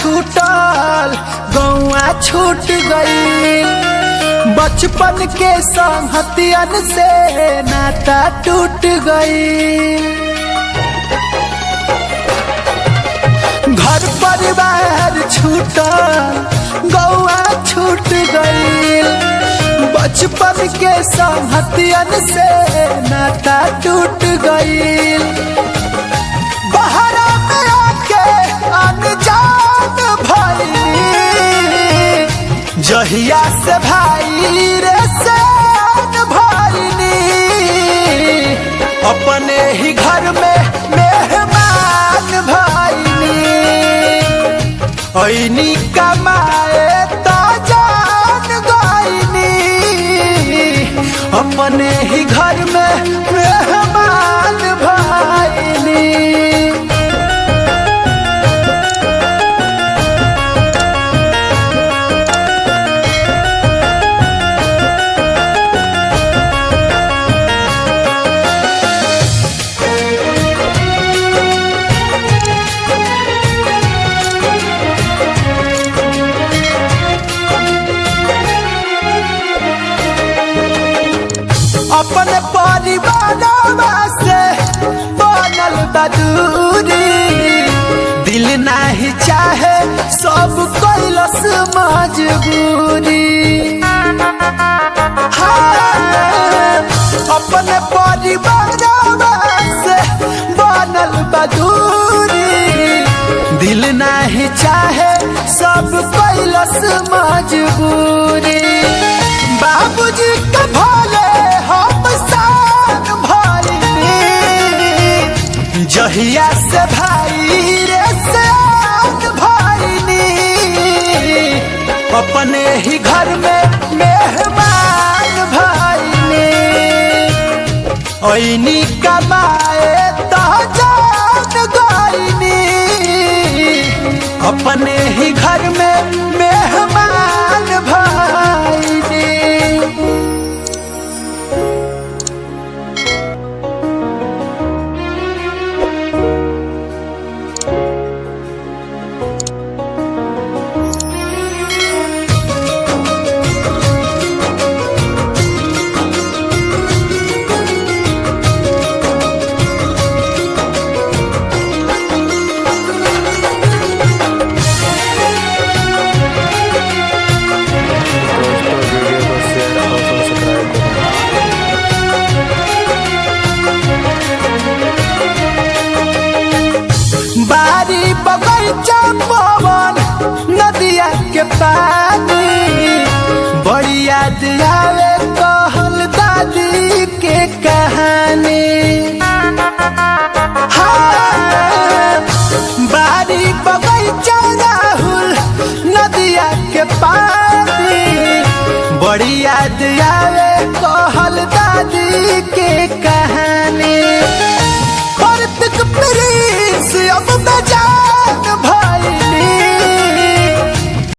छूटल गौआ छूट गई, बचपन के संगतियन से नाता टूट गई। घर परिवार छूटल गौआ छूट गई, बचपन के संगतियन से नाता टूट गई। बहरा में आके अनजान भइली, जहिया से भाई रे जान भइली, अपने ही घर में मेहमान भइली। ऐनी कमाए तो जान गइनी, अपने ही घर में मेहमान भइली। अपने परिवारवा से बनल बा दूरी, दिल नहीं चाहे सब कैलस मजबूरी। हाँ, अपने परिवारवा से बनल बा दूरी, दिल नहीं चाहे सब कैलस मजबूरी। बाबूजी के भले हम सान भइली, जहिया से भाई रे जान भइली, अपने ही घर में मेहमान भइली। ऐनी कमाए तो जान गइनी, अपने ही घर में मेहमान भइली। बारी बगीचा पवन नदिया के पानी, बड़ी याद आवे कहल दादी के कहानी। हाँ,